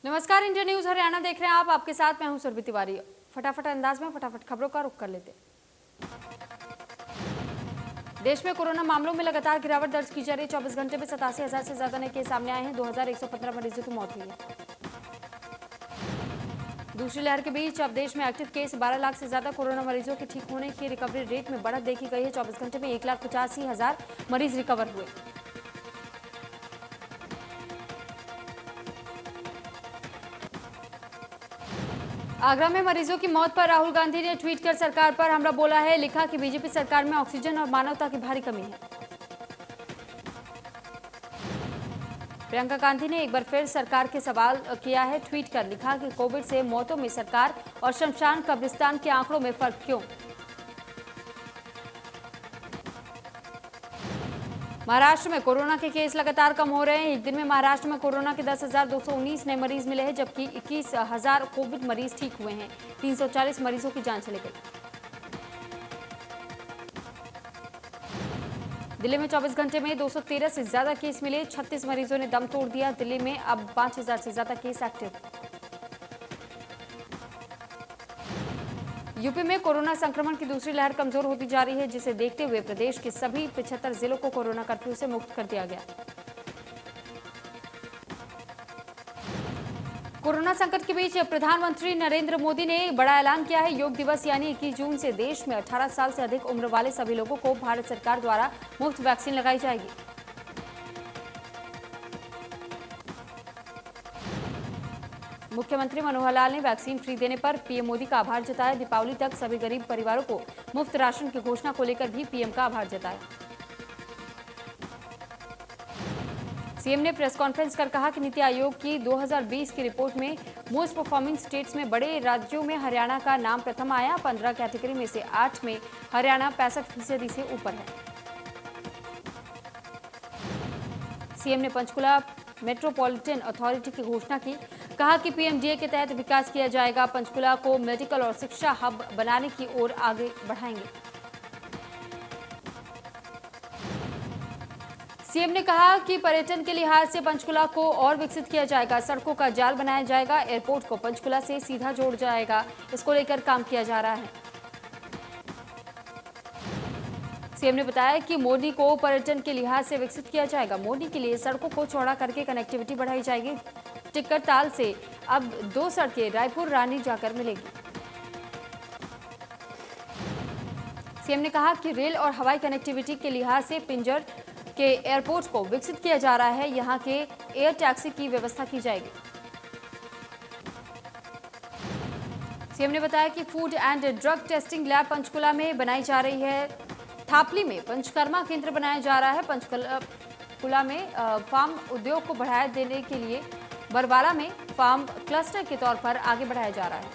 नमस्कार, India news Haryana देख रहे हैं आप। आपके साथ मैं हूं सुरभि तिवारी। फटाफट अंदाज में फटाफट खबरों का रुख कर लेते हैं। देश में कोरोना मामलों में लगातार गिरावट दर्ज की जा रही है। 24 घंटे में 87,000 से ज्यादा नए केस सामने आए हैं। 2,115 मरीजों की मौत हुई है। दूसरी लहर के बीच अब देश में एक्टिव केस 12 लाख से ज्यादा। कोरोना मरीजों के ठीक होने की रिकवरी रेट में बढ़त देखी गई है। 24 घंटे में 1,85,000 मरीज रिकवर हुए। आगरा में मरीजों की मौत पर राहुल गांधी ने ट्वीट कर सरकार पर हमला बोला है। लिखा कि बीजेपी सरकार में ऑक्सीजन और मानवता की भारी कमी है। प्रियंका गांधी ने एक बार फिर सरकार के सवाल किया है। ट्वीट कर लिखा कि कोविड से मौतों में सरकार और शमशान कब्रिस्तान के आंकड़ों में फर्क क्यों। महाराष्ट्र में कोरोना के केस लगातार कम हो रहे हैं। एक दिन में महाराष्ट्र में कोरोना के 10,219 नए मरीज मिले हैं, जबकि 21,000 कोविड मरीज ठीक हुए हैं। 340 मरीजों की जान चली गई। दिल्ली में 24 घंटे में 213 से ज्यादा केस मिले। 36 मरीजों ने दम तोड़ दिया। दिल्ली में अब 5,000 से ज्यादा केस एक्टिव। यूपी में कोरोना संक्रमण की दूसरी लहर कमजोर होती जा रही है, जिसे देखते हुए प्रदेश के सभी 75 जिलों को कोरोना कर्फ्यू से मुक्त कर दिया गया। कोरोना संकट के बीच प्रधानमंत्री नरेंद्र मोदी ने बड़ा ऐलान किया है। योग दिवस यानी 21 जून से देश में 18 साल से अधिक उम्र वाले सभी लोगों को भारत सरकार द्वारा मुफ्त वैक्सीन लगाई जाएगी। मुख्यमंत्री मनोहर लाल ने वैक्सीन फ्री देने पर पीएम मोदी का आभार जताया। दीपावली तक सभी गरीब परिवारों को मुफ्त राशन की घोषणा को लेकर भी पीएम का आभार जताया। सीएम ने प्रेस कॉन्फ्रेंस कर कहा कि नीति आयोग की 2020 की रिपोर्ट में मोस्ट परफॉर्मिंग स्टेट्स में बड़े राज्यों में हरियाणा का नाम प्रथम आया। 15 कैटेगरी में से 8 में हरियाणा 65% से ऊपर है। सीएम ने पंचकुला मेट्रोपॉलिटन अथॉरिटी की घोषणा की। कहा कि पीएमडीए के तहत विकास किया जाएगा। पंचकुला को मेडिकल और शिक्षा हब बनाने की ओर आगे बढ़ाएंगे। सीएम ने कहा कि पर्यटन के लिहाज से पंचकुला को और विकसित किया जाएगा। सड़कों का जाल बनाया जाएगा। एयरपोर्ट को पंचकुला से सीधा जोड़ जाएगा। इसको लेकर काम किया जा रहा है। सीएम ने बताया कि मोरनी को पर्यटन के लिहाज से विकसित किया जाएगा। मोरनी के लिए सड़कों को चौड़ा करके कनेक्टिविटी बढ़ाई जाएगी। टिक्कर ताल से अब 2 सड़कें रायपुर रानी जाकर मिलेगी। सीएम ने कहा कि रेल और हवाई कनेक्टिविटी के लिहाज से पिंजर के एयरपोर्ट को विकसित किया जा रहा है। यहां के एयर टैक्सी की व्यवस्था की जाएगी। सीएम ने बताया कि food and drug testing lab Panchkula में बनाई जा रही है। थापली में पंचकर्मा केंद्र बनाया जा रहा है। पंचकुला में फार्म उद्योग को बढ़ावा देने के लिए बरवाला में फार्म क्लस्टर के तौर पर आगे बढ़ाया जा रहा है।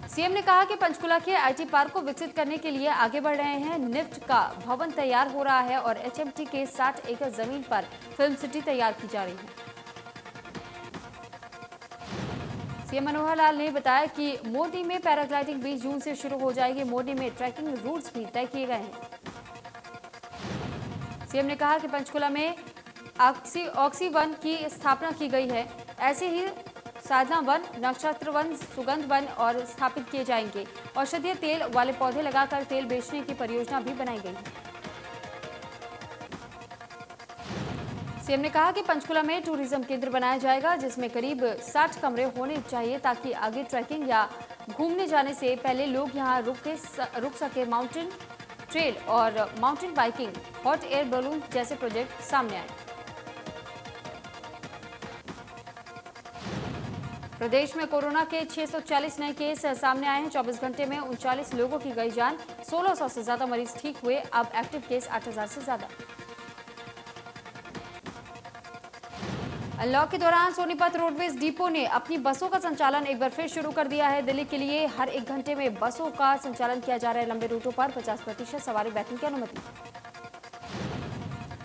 सीएम ने कहा कि पंचकुला के आईटी पार्क को विकसित करने के लिए आगे बढ़ रहे हैं। निफ्ट का भवन तैयार हो रहा है और एचएमटी के 60 एकड़ जमीन पर फिल्म सिटी तैयार की जा रही है। सीएम मनोहर लाल ने बताया कि मोरनी में पैराग्लाइडिंग 20 जून से शुरू हो जाएगी। मोरनी में ट्रैकिंग रूट्स भी तय किए गए हैं। सीएम ने कहा कि पंचकुला में ऑक्सी वन की स्थापना की गई है। ऐसे ही साधना वन, नक्षत्र वन, सुगंध वन और स्थापित किए जाएंगे। औषधीय तेल वाले पौधे लगाकर तेल बेचने की परियोजना भी बनाई गई है। सीएम ने कहा कि पंचकुला में टूरिज्म केंद्र बनाया जाएगा, जिसमें करीब 60 कमरे होने चाहिए ताकि आगे ट्रैकिंग या घूमने जाने से पहले लोग यहां रुक सके। माउंटेन ट्रेल और mountain biking, hot air balloon जैसे प्रोजेक्ट सामने आए। प्रदेश में कोरोना के 640 नए केस सामने आए हैं। 24 घंटे में 39 लोगों की गई जान। 1600 से ज्यादा मरीज ठीक हुए। अब एक्टिव केस 8,000 से ज्यादा। अनलॉक के दौरान सोनीपत रोडवेज डिपो ने अपनी बसों का संचालन एक बार फिर शुरू कर दिया है। दिल्ली के लिए हर 1 घंटे में बसों का संचालन किया जा रहा है। लंबे रूटों पर 50% सवारी बैठने की अनुमति।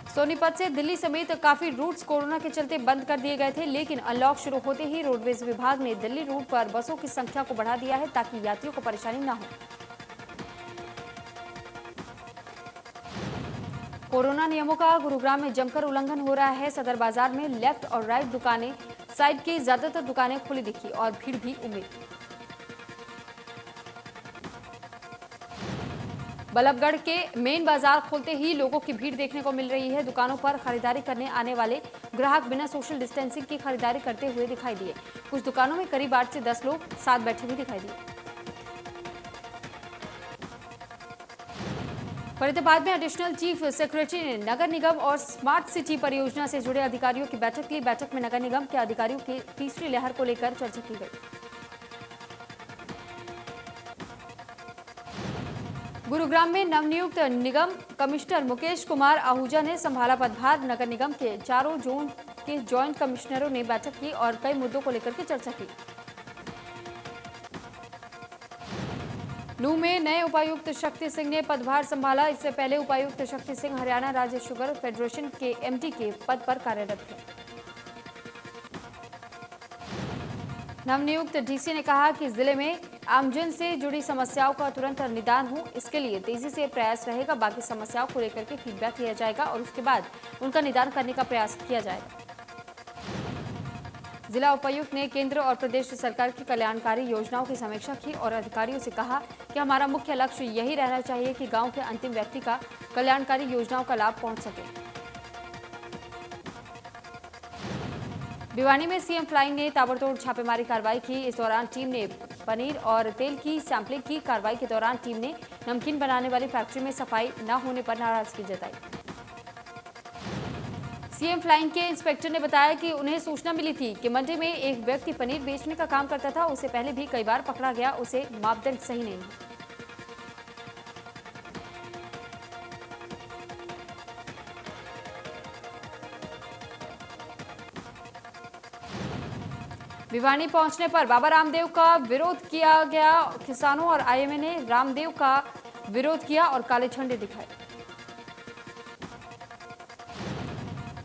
सोनीपत से दिल्ली समेत काफी रूट्स कोरोना के चलते बंद कर दिए गए थे, लेकिन अनलॉक शुरू होते ही रोडवेज विभाग ने दिल्ली रूट पर बसों की संख्या को बढ़ा दिया है ताकि यात्रियों को परेशानी न हो। कोरोना नियमों का गुरुग्राम में जमकर उल्लंघन हो रहा है। सदर बाजार में लेफ्ट और राइट दुकानें, साइड की ज्यादातर दुकानें खुली दिखी और भीड़ भी उमड़ी। बल्लभगढ़ के मेन बाजार खुलते ही लोगों की भीड़ देखने को मिल रही है। दुकानों पर खरीदारी करने आने वाले ग्राहक बिना सोशल डिस्टेंसिंग की खरीदारी करते हुए दिखाई दिए। कुछ दुकानों में करीब 8 से 10 लोग साथ बैठे हुए दिखाई दिए। फरीदाबाद में एडिशनल चीफ सेक्रेटरी ने नगर निगम और स्मार्ट सिटी परियोजना से जुड़े अधिकारियों की बैठक ली। बैठक में नगर निगम के अधिकारियों की तीसरी लहर को लेकर चर्चा की गई। गुरुग्राम में नवनियुक्त निगम कमिश्नर मुकेश कुमार आहूजा ने संभाला पदभार। नगर निगम के चारों जोन के जॉइंट कमिश्नरों ने बैठक की और कई मुद्दों को लेकर के चर्चा की। नूह में नए उपायुक्त शक्ति सिंह ने पदभार संभाला। इससे पहले उपायुक्त शक्ति सिंह हरियाणा राज्य शुगर फेडरेशन के एमडी के पद पर कार्यरत थे। नवनियुक्त डीसी ने कहा कि जिले में आमजन से जुड़ी समस्याओं का तुरंत निदान हो, इसके लिए तेजी से प्रयास रहेगा। बाकी समस्याओं को लेकर के फीडबैक लिया जाएगा और उसके बाद उनका निदान करने का प्रयास किया जाएगा। जिला उपायुक्त ने केंद्र और प्रदेश सरकार की कल्याणकारी योजनाओं की समीक्षा की और अधिकारियों से कहा कि हमारा मुख्य लक्ष्य यही रहना चाहिए कि गांव के अंतिम व्यक्ति का कल्याणकारी योजनाओं का लाभ पहुंच सके। भिवानी में सीएम फ्लाइंग ने ताबड़तोड़ छापेमारी कार्रवाई की। इस दौरान टीम ने पनीर और तेल की सैंपलिंग की। कार्रवाई के दौरान टीम ने नमकीन बनाने वाली फैक्ट्री में सफाई न होने पर नाराजगी जताई। सीएम फ्लाइंग के इंस्पेक्टर ने बताया कि उन्हें सूचना मिली थी कि मंडी में एक व्यक्ति पनीर बेचने का काम करता था। उसे पहले भी कई बार पकड़ा गया। उसे मापदंड सही नहीं है। भिवानी पहुंचने पर बाबा रामदेव का विरोध किया गया। किसानों और आईएमए ने रामदेव का विरोध किया और काले झंडे दिखाए।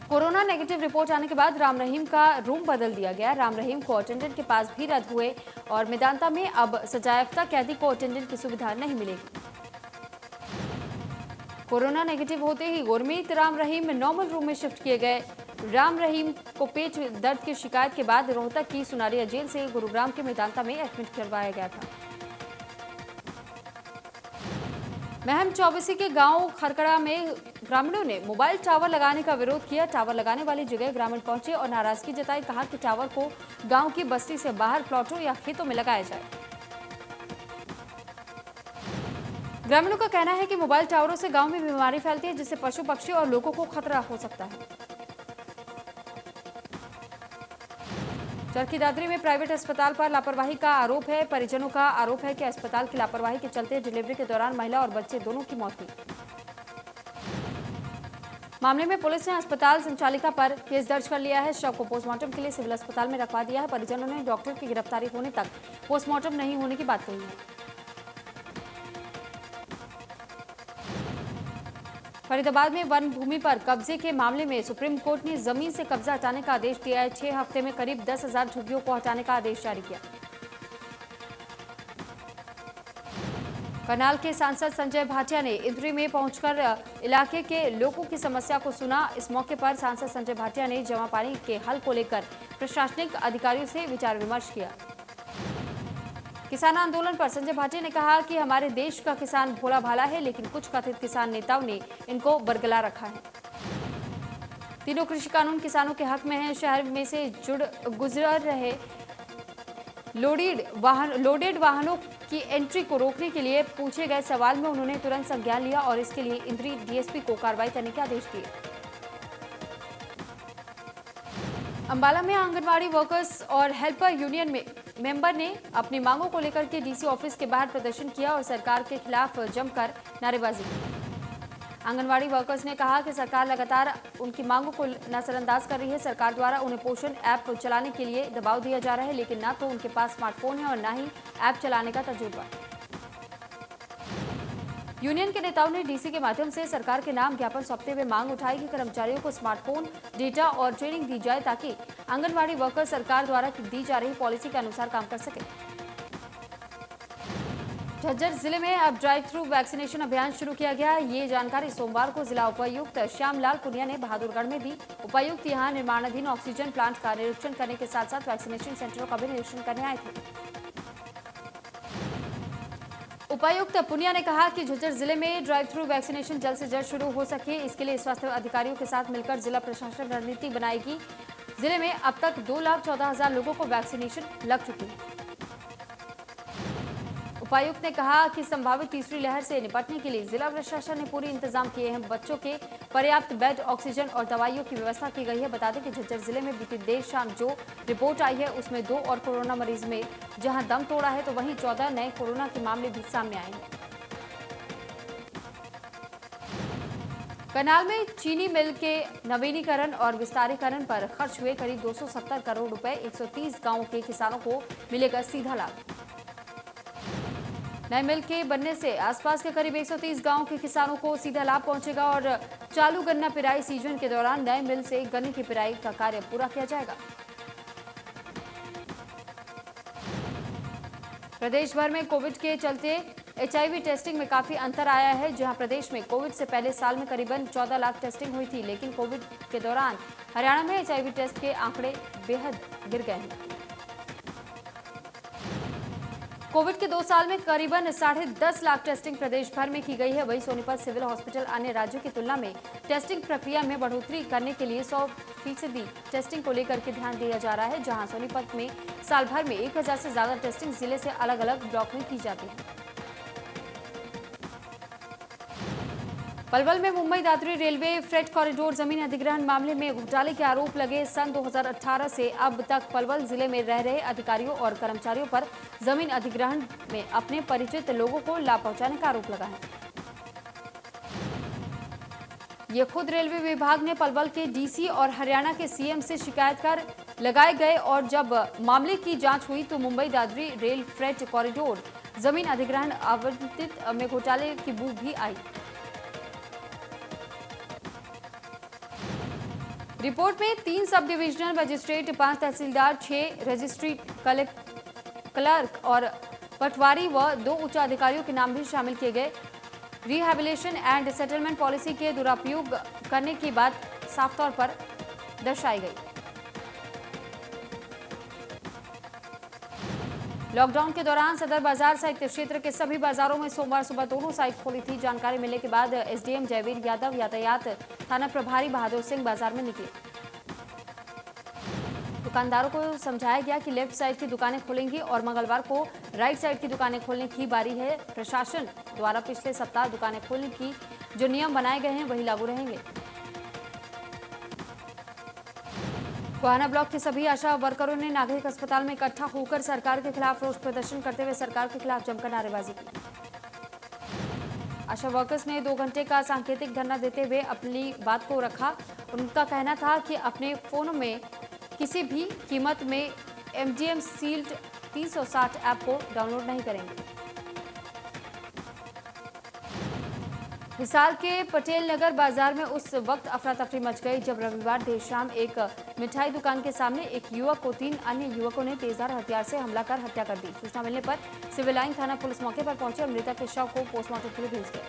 कोरोना नेगेटिव रिपोर्ट आने के बाद राम रहीम का रूम बदल दिया गया। राम रहीम को अटेंडेंट के पास भी रद्द हुए और मेदांता में अब सजायाफ्ता कैदी को अटेंडेंट की सुविधा नहीं मिलेगी। कोरोना नेगेटिव होते ही गुरमीत राम रहीम नॉर्मल रूम में शिफ्ट किए गए। राम रहीम को पेट दर्द की शिकायत के बाद रोहतक की सुनारिया जेल से गुरुग्राम के मेदांता में एडमिट करवाया गया था। महम चौबीसी के गांव खरकड़ा में ग्रामीणों ने मोबाइल टावर लगाने का विरोध किया। टावर लगाने वाली जगह ग्रामीण पहुंचे और नाराजगी जताई। कहा कि टावर को गांव की बस्ती से बाहर प्लॉटों या खेतों में लगाया जाए। ग्रामीणों का कहना है कि मोबाइल टावरों से गांव में बीमारी फैलती है, जिससे पशु पक्षी और लोगों को खतरा हो सकता है। चरखी दादरी में प्राइवेट अस्पताल पर लापरवाही का आरोप है। परिजनों का आरोप है कि अस्पताल की लापरवाही के चलते डिलीवरी के दौरान महिला और बच्चे दोनों की मौत हुई। मामले में पुलिस ने अस्पताल संचालिका पर केस दर्ज कर लिया है। शव को पोस्टमार्टम के लिए सिविल अस्पताल में रखवा दिया है। परिजनों ने डॉक्टर की गिरफ्तारी होने तक पोस्टमार्टम नहीं होने की बात कही है। फरीदाबाद में वन भूमि पर कब्जे के मामले में सुप्रीम कोर्ट ने जमीन से कब्जा हटाने का आदेश दिया है। 6 हफ्ते में करीब 10,000 झुग्गियों को हटाने का आदेश जारी किया। करनाल के सांसद संजय भाटिया ने इंद्री में पहुंचकर इलाके के लोगों की समस्या को सुना। इस मौके पर सांसद संजय भाटिया ने जमा पानी के हल को लेकर प्रशासनिक अधिकारियों से विचार विमर्श किया। किसान आंदोलन पर संजय भाटिया ने कहा कि हमारे देश का किसान भोला भाला है, लेकिन कुछ कथित किसान नेताओं ने इनको बरगला रखा है। तीनों कृषि कानून किसानों के हक में हैं। शहर में से गुजर रहे लोडेड वाहनों की एंट्री को रोकने के लिए पूछे गए सवाल में उन्होंने तुरंत संज्ञान लिया और इसके लिए इंद्री डीएसपी को कार्रवाई करने के आदेश दिए। अंबाला में आंगनवाड़ी वर्कर्स और हेल्पर यूनियन में मेंबर ने अपनी मांगों को लेकर के डीसी ऑफिस के बाहर प्रदर्शन किया और सरकार के खिलाफ जमकर नारेबाजी की। आंगनवाड़ी वर्कर्स ने कहा कि सरकार लगातार उनकी मांगों को नजरअंदाज कर रही है। सरकार द्वारा उन्हें पोषण ऐप चलाने के लिए दबाव दिया जा रहा है, लेकिन ना तो उनके पास स्मार्टफोन है और ना ही ऐप चलाने का तजुर्बा। यूनियन के नेताओं ने डीसी के माध्यम से सरकार के नाम ज्ञापन सौंपते हुए मांग उठाई कि कर्मचारियों को स्मार्टफोन, डेटा और ट्रेनिंग दी जाए ताकि आंगनवाड़ी वर्कर सरकार द्वारा दी जा रही पॉलिसी के अनुसार काम कर सके। झज्जर जिले में अब ड्राइव थ्रू वैक्सीनेशन अभियान शुरू किया गया। ये जानकारी सोमवार को जिला उपायुक्त श्यामलाल पुनिया ने बहादुरगढ़ में दी। उपायुक्त यहां निर्माणाधीन ऑक्सीजन प्लांट का निरीक्षण करने के साथ साथ वैक्सीनेशन सेंटरों का भी निरीक्षण करने आए थे। उपायुक्त पुनिया ने कहा कि झज्जर जिले में ड्राइव थ्रू वैक्सीनेशन जल्द से जल्द शुरू हो सके, इसके लिए स्वास्थ्य अधिकारियों के साथ मिलकर जिला प्रशासन रणनीति बनाएगी। जिले में अब तक 2,14,000 लोगों को वैक्सीनेशन लग चुकी है। उपायुक्त ने कहा कि संभावित तीसरी लहर से निपटने के लिए जिला प्रशासन ने पूरे इंतजाम किए हैं। बच्चों के पर्याप्त बेड, ऑक्सीजन और दवाइयों की व्यवस्था की गई है। बता दें कि झज्जर जिले में बीती देर शाम जो रिपोर्ट आई है उसमें 2 और कोरोना मरीज में जहां दम तोड़ा है तो वहीं 14 नए कोरोना के मामले भी सामने आए हैं। करनाल में चीनी मिल के नवीनीकरण और विस्तारीकरण पर खर्च हुए करीब 270 करोड़ रुपए, 130 गांवों के किसानों को मिलेगा सीधा लाभ। नए मिल के बनने से आसपास के करीब 130 गांवों के किसानों को सीधा लाभ पहुंचेगा और चालू गन्ना पिराई सीजन के दौरान नए मिल से गन्ने की पिराई का कार्य पूरा किया जाएगा। प्रदेश भर में कोविड के चलते HIV टेस्टिंग में काफी अंतर आया है। जहां प्रदेश में कोविड से पहले साल में करीबन 14 लाख टेस्टिंग हुई थी, लेकिन कोविड के दौरान हरियाणा में HIV टेस्ट के आंकड़े बेहद गिर गए हैं। कोविड के 2 साल में करीबन 10.5 लाख टेस्टिंग प्रदेश भर में की गई है। वहीं सोनीपत सिविल हॉस्पिटल अन्य राज्यों की तुलना में टेस्टिंग प्रक्रिया में बढ़ोतरी करने के लिए 100% टेस्टिंग को लेकर के ध्यान दिया जा रहा है। जहां सोनीपत में साल भर में 1000 से ज्यादा टेस्टिंग जिले से अलग अलग ब्लॉक में की जाती है। पलवल में Mumbai Dadri railway freight corridor जमीन अधिग्रहण मामले में घोटाले के आरोप लगे। सन 2018 से अब तक पलवल जिले में रह रहे अधिकारियों और कर्मचारियों पर जमीन अधिग्रहण में अपने परिचित लोगों को लाभ पहुंचाने का आरोप लगा है। ये खुद रेलवे विभाग ने पलवल के DC और हरियाणा के CM से शिकायत कर लगाए गए और जब मामले की जांच हुई तो Mumbai Dadri rail freight corridor जमीन अधिग्रहण आवंटित में घोटाले की बू भी आई। रिपोर्ट में 3 सब डिविजनल मजिस्ट्रेट, 5 तहसीलदार, 6 रजिस्ट्री क्लर्क और पटवारी व 2 उच्च अधिकारियों के नाम भी शामिल किए गए। रिहैबिलिटेशन एंड सेटलमेंट पॉलिसी के दुरुपयोग करने की बात साफ तौर पर दर्शाई गई। लॉकडाउन के दौरान सदर बाजार सहित क्षेत्र के सभी बाजारों में सोमवार सुबह दोनों साइड खोली थी। जानकारी मिलने के बाद SDM जयवीर यादव, यातायात थाना प्रभारी बहादुर सिंह बाजार में निकले। दुकानदारों को समझाया गया कि लेफ्ट साइड की दुकानें खोलेंगी और मंगलवार को राइट साइड की दुकानें खोलने की बारी है। प्रशासन द्वारा पिछले सप्ताह दुकानें खोलने की जो नियम बनाए गए हैं वही लागू रहेंगे। गोहाना ब्लॉक के सभी आशा वर्करों ने नागरिक अस्पताल में इकट्ठा होकर सरकार के खिलाफ रोष प्रदर्शन करते हुए सरकार के खिलाफ जमकर नारेबाजी की। आशा वर्कर्स ने 2 घंटे का सांकेतिक धरना देते हुए अपनी बात को रखा। उनका कहना था कि अपने फोनों में किसी भी कीमत में MGM सील्ड 360 ऐप को डाउनलोड नहीं करेंगे। हिसार के पटेल नगर बाजार में उस वक्त अफरा तफरी मच गई जब रविवार देर शाम एक मिठाई दुकान के सामने एक युवक को 3 अन्य युवकों ने तेजधार हथियार से हमला कर हत्या कर दी। सूचना मिलने पर सिविल लाइन थाना पुलिस मौके पर पहुंची और मृतक के शव को पोस्टमार्टम के लिए भेज गए।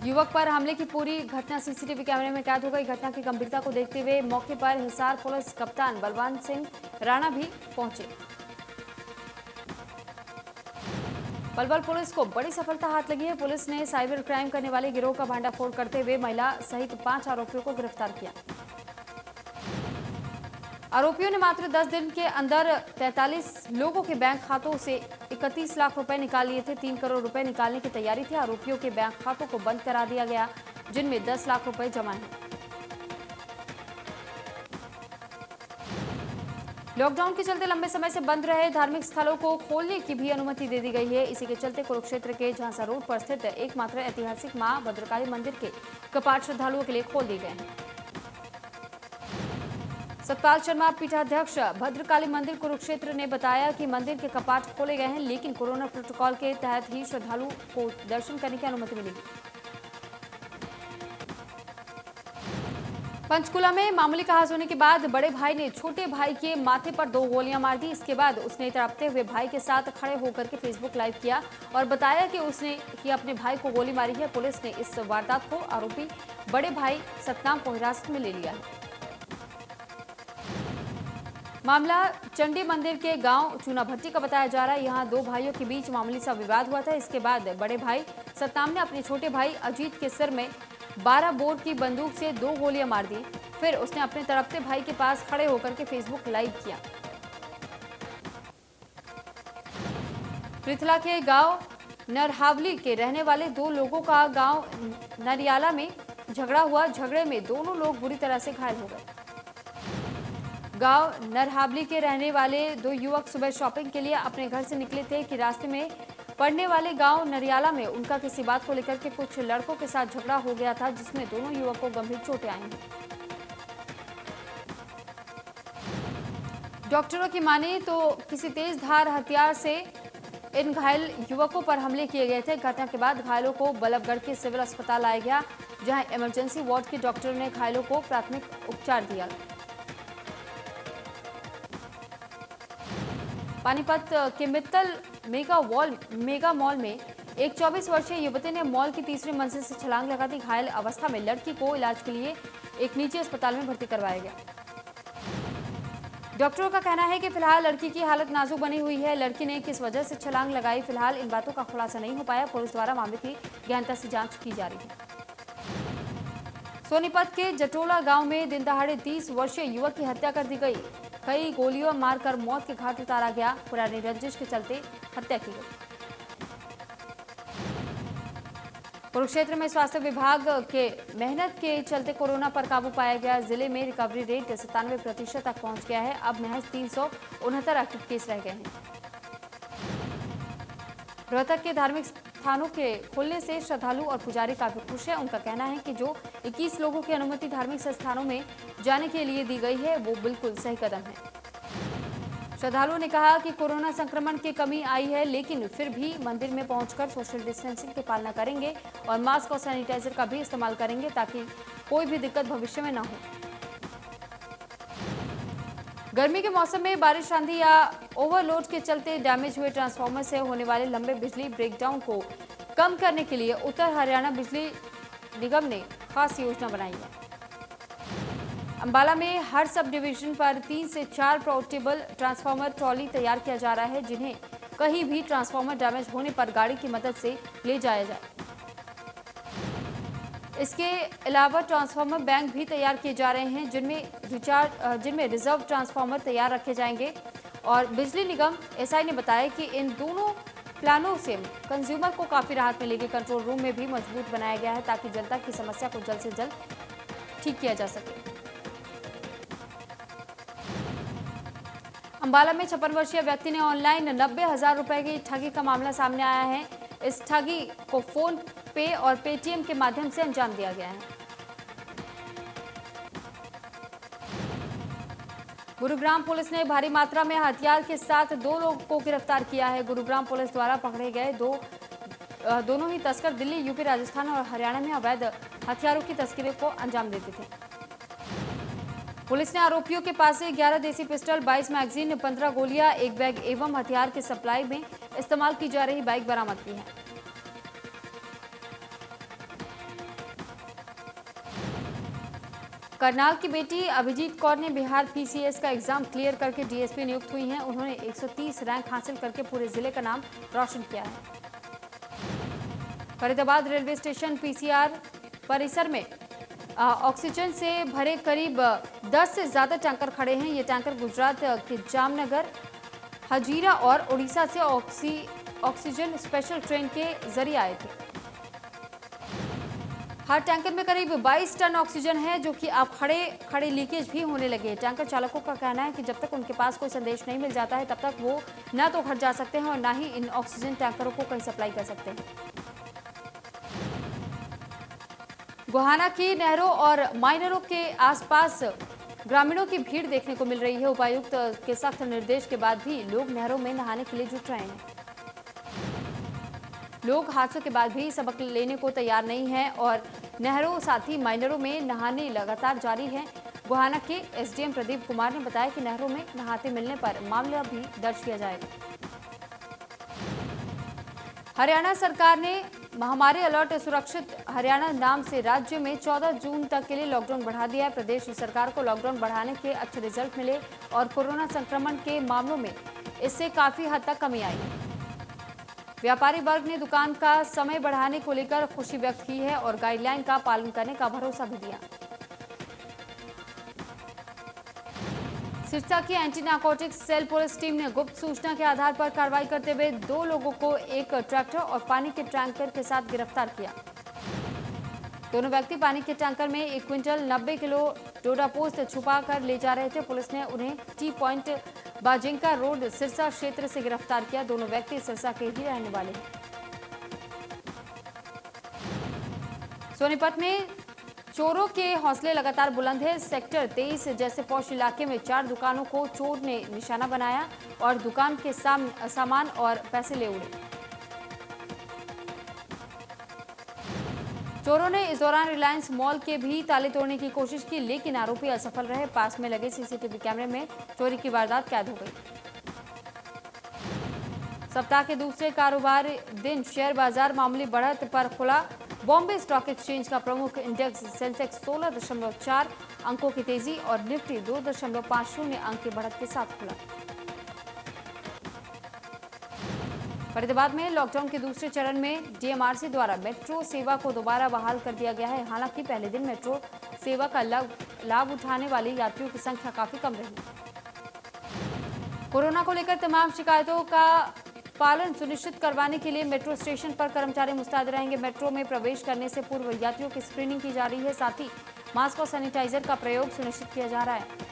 युवक पर हमले की पूरी घटना CCTV कैमरे में कैद हो गई। घटना की गंभीरता को देखते हुए मौके पर हिसार पुलिस कप्तान बलवंत सिंह राणा भी पहुंचे। पलवल पुलिस को बड़ी सफलता हाथ लगी है। पुलिस ने साइबर क्राइम करने वाले गिरोह का भांडाफोड़ करते हुए महिला सहित 5 आरोपियों को गिरफ्तार किया। आरोपियों ने मात्र 10 दिन के अंदर 43 लोगों के बैंक खातों से 31 लाख रुपए निकाल लिए थे। 3 करोड़ रुपए निकालने की तैयारी थी। आरोपियों के बैंक खातों को बंद करा दिया गया, जिनमें 10 लाख रुपए जमा हैं। लॉकडाउन के चलते लंबे समय से बंद रहे धार्मिक स्थलों को खोलने की भी अनुमति दे दी गई है। इसी के चलते कुरुक्षेत्र के झांसा रोड पर स्थित एकमात्र ऐतिहासिक मां भद्रकाली मंदिर के कपाट श्रद्धालुओं के लिए खोल दिए गए हैं। सतपाल शर्मा, पीठाध्यक्ष भद्रकाली मंदिर कुरुक्षेत्र ने बताया कि मंदिर के कपाट खोले गए हैं, लेकिन कोरोना प्रोटोकॉल के तहत ही श्रद्धालुओं को दर्शन करने की अनुमति मिलेगी। पंचकुला में मामूली कहास होने के बाद बड़े भाई ने छोटे भाई के माथे पर 2 गोलियां मार दी। इसके बाद उसने तड़पते हुए भाई के साथ खड़े होकर के फेसबुक लाइव किया और बताया कि उसने अपने भाई को गोली मारी है। पुलिस ने इस वारदात को आरोपी बड़े भाई सतनाम को हिरासत में ले लिया है। मामला चंडी मंदिर के गांव चूनाभट्टी का बताया जा रहा है। यहां 2 भाइयों के बीच मामूली सा विवाद हुआ था। इसके बाद बड़े भाई सतनाम ने अपने छोटे भाई अजीत के सिर में 12 बोर की बंदूक से 2 गोलियां मार दी। फिर उसने अपने तड़पते भाई के पास खड़े होकर के फेसबुक लाइव किया। पृथला के गांव नरहावली के रहने वाले 2 लोगों का गांव नरियाला में झगड़ा हुआ। झगड़े में दोनों लोग बुरी तरह से घायल हो गए। गांव नरहावली के रहने वाले 2 युवक सुबह शॉपिंग के लिए अपने घर से निकले थे कि रास्ते में पड़ने वाले गांव नरियाला में उनका किसी बात को लेकर के कुछ लड़कों के साथ झगड़ा हो गया था, जिसमें दोनों युवकों को गंभीर चोटें आई हैं। डॉक्टरों की माने तो किसी तेज धार हथियार से इन घायल युवकों पर हमले किए गए थे। घटना के बाद घायलों को बल्लभगढ़ के सिविल अस्पताल लाया गया, जहां इमरजेंसी वार्ड के डॉक्टरों ने घायलों को प्राथमिक उपचार दिया। पानीपत के मित्तल मेगा मॉल में एक 24 वर्षीय युवती ने मॉल की तीसरी मंजिल से छलांग लगा दी। घायल अवस्था में लड़की को इलाज के लिए एक निजी अस्पताल में भर्ती करवाया गया। डॉक्टरों का कहना है कि फिलहाल लड़की की हालत नाजुक बनी हुई है। लड़की ने किस वजह से छलांग लगाई, फिलहाल इन बातों का खुलासा नहीं हो पाया। पुलिस द्वारा मामले की गहनता से जांच की जा रही है। सोनीपत के जटोला गांव में दिन दहाड़े 30 वर्षीय युवक की हत्या कर दी गई। कई गोलियों मारकर मौत के घाट उतारा गया। पुरानी रंजिश के चलते हत्या की गई। कुरुक्षेत्र में स्वास्थ्य विभाग के मेहनत के चलते कोरोना पर काबू पाया गया। जिले में रिकवरी रेट 97% तक पहुंच गया है। अब महज 369 एक्टिव केस रह गए हैं। रोहतक के धार्मिक स्थानों के खुलने से श्रद्धालु और पुजारी काफी खुश हैं। उनका कहना है कि जो 21 लोगों की अनुमति धार्मिक संस्थानों में जाने के लिए दी गई है, वो बिल्कुल सही कदम है। श्रद्धालुओं ने कहा कि कोरोना संक्रमण की कमी आई है, लेकिन फिर भी मंदिर में पहुंचकर सोशल डिस्टेंसिंग की पालना करेंगे और मास्क और सैनिटाइजर का भी इस्तेमाल करेंगे, ताकि कोई भी दिक्कत भविष्य में न हो। गर्मी के मौसम में बारिश, आंधी या ओवरलोड के चलते डैमेज हुए ट्रांसफार्मर से होने वाले लंबे बिजली ब्रेकडाउन को कम करने के लिए उत्तर हरियाणा बिजली निगम ने खास योजना बनाई है। अंबाला में हर सब डिवीजन पर 3 से 4 पोर्टेबल ट्रांसफार्मर ट्रॉली तैयार किया जा रहा है, जिन्हें कहीं भी ट्रांसफार्मर डैमेज होने पर गाड़ी की मदद से ले जाया जाए। इसके अलावा ट्रांसफार्मर बैंक भी तैयार किए जा रहे हैं, जिनमें रिजर्व ट्रांसफार्मर तैयार रखे जाएंगे। और बिजली निगम एसआई ने बताया कि इन दोनों प्लानों से कंज्यूमर को काफी राहत मिलेगी। कंट्रोल रूम में भी मजबूत बनाया गया है, ताकि जनता की समस्या को जल्द से जल्द ठीक किया जा सके। अंबाला में 56 वर्षीय व्यक्ति ने ऑनलाइन 90,000 रुपए की ठगी का मामला सामने आया है। इस ठगी को फोन पे और पेटीएम के माध्यम से अंजाम दिया गया है। गुरुग्राम पुलिस ने भारी मात्रा में हथियार के साथ 2 लोगों को गिरफ्तार किया है। गुरुग्राम पुलिस द्वारा पकड़े गए दोनों ही तस्कर दिल्ली, यूपी, राजस्थान और हरियाणा में अवैध हथियारों की तस्करी को अंजाम देते थे। पुलिस ने आरोपियों के पास से 11 देसी पिस्टल, 22 मैगजीन, 15 गोलियां, 1 बैग एवं हथियार के सप्लाई में इस्तेमाल की जा रही बाइक बरामद की है। करनाल की बेटी अभिजीत कौर ने बिहार पीसीएस का एग्जाम क्लियर करके डीएसपी नियुक्त हुई हैं। उन्होंने 130 रैंक हासिल करके पूरे जिले का नाम रोशन किया है। फरीदाबाद रेलवे स्टेशन पीसीआर परिसर में ऑक्सीजन से भरे करीब 10 से ज्यादा टैंकर खड़े हैं। ये टैंकर गुजरात के जामनगर, हजीरा और उड़ीसा से ऑक्सीजन स्पेशल ट्रेन के जरिए आए थे। हर टैंकर में करीब 22 टन ऑक्सीजन है, जो कि अब खड़े लीकेज भी होने लगे। टैंकर चालकों का कहना है कि जब तक उनके पास कोई संदेश नहीं मिल जाता है, तब तक वो न तो घर जा सकते हैं और न ही इन ऑक्सीजन टैंकरों को कहीं सप्लाई कर सकते हैं। गोहाना की नहरों और माइनरों के आसपास ग्रामीणों की भीड़ देखने को मिल रही है। उपायुक्त के सख्त निर्देश के बाद भी लोग नहरों में नहाने के लिए जुट रहे हैं। लोग हादसों के बाद भी सबक लेने को तैयार नहीं हैं और नहरों साथ ही माइनरों में नहाने लगातार जारी है। गोहाना के एसडीएम प्रदीप कुमार ने बताया कि नहरों में नहाते मिलने पर मामला भी दर्ज किया जाएगा। हरियाणा सरकार ने महामारी अलर्ट सुरक्षित हरियाणा नाम से राज्य में 14 जून तक के लिए लॉकडाउन बढ़ा दिया है। प्रदेश सरकार को लॉकडाउन बढ़ाने के अच्छे रिजल्ट मिले और कोरोना संक्रमण के मामलों में इससे काफी हद तक कमी आई है। व्यापारी वर्ग ने दुकान का समय बढ़ाने को लेकर खुशी व्यक्त की है और गाइडलाइन का पालन करने का भरोसा भी दिया। सिरसा की anti narcotics cell police team ने गुप्त सूचना के आधार पर कार्रवाई करते हुए 2 लोगों को एक ट्रैक्टर और पानी के टैंकर के साथ गिरफ्तार किया। दोनों व्यक्ति पानी के टैंकर में 1 क्विंटल 90 किलो डोडा पोस्ट छुपा कर ले जा रहे थे। पुलिस ने उन्हें टी पॉइंट बाजिंका रोड सिरसा क्षेत्र से गिरफ्तार किया। दोनों व्यक्ति सिरसा के ही रहने वाले हैं। सोनीपत में चोरों के हौसले लगातार बुलंद है। सेक्टर 23 जैसे पौष इलाके में 4 दुकानों को चोर ने निशाना बनाया और दुकान के सामान और पैसे ले उड़े। चोरों ने इस दौरान रिलायंस मॉल के भी ताले तोड़ने की कोशिश की, लेकिन आरोपी असफल रहे। पास में लगे सीसीटीवी कैमरे में चोरी की वारदात कैद हो गई। सप्ताह के दूसरे कारोबार दिन शेयर बाजार मामूली बढ़त पर खुला। बॉम्बे स्टॉक एक्सचेंज का प्रमुख इंडेक्स सेंसेक्स 16.4 अंकों की तेजी और निफ्टी 2.50 अंक की बढ़त के साथ खुला। फरीदाबाद में लॉकडाउन के दूसरे चरण में डीएमआरसी द्वारा मेट्रो सेवा को दोबारा बहाल कर दिया गया है। हालांकि पहले दिन मेट्रो सेवा का लाभ उठाने वाले यात्रियों की संख्या काफी कम रही। कोरोना को लेकर तमाम शिकायतों का पालन सुनिश्चित करवाने के लिए मेट्रो स्टेशन पर कर्मचारी मुस्तैद रहेंगे। मेट्रो में प्रवेश करने से पूर्व यात्रियों की स्क्रीनिंग की जा रही है। साथ ही मास्क और सैनिटाइजर का प्रयोग सुनिश्चित किया जा रहा है।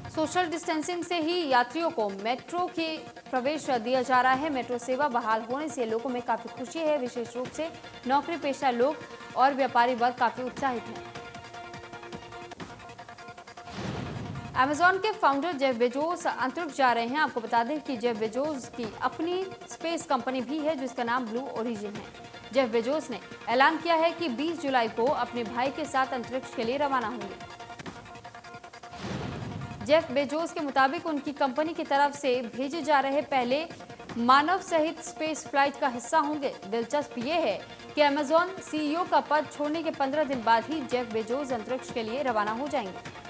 सोशल डिस्टेंसिंग से ही यात्रियों को मेट्रो के प्रवेश दिया जा रहा है। मेट्रो सेवा बहाल होने से लोगों में काफी खुशी है। विशेष रूप से नौकरी पेशा लोग और व्यापारी वर्ग काफी उत्साहित हैं। अमेज़न के फाउंडर जेफ बेजोस अंतरिक्ष जा रहे हैं। आपको बता दें कि जेफ बेजोस की अपनी स्पेस कंपनी भी है जिसका नाम ब्लू ओरिजिन है। जेफ बेजोस ने ऐलान किया है कि 20 जुलाई को अपने भाई के साथ अंतरिक्ष के लिए रवाना होंगे। जेफ बेजोस के मुताबिक उनकी कंपनी की तरफ से भेजे जा रहे पहले मानव सहित स्पेस फ्लाइट का हिस्सा होंगे। दिलचस्प ये है कि अमेज़न सीईओ का पद छोड़ने के 15 दिन बाद ही जेफ बेजोस अंतरिक्ष के लिए रवाना हो जाएंगे।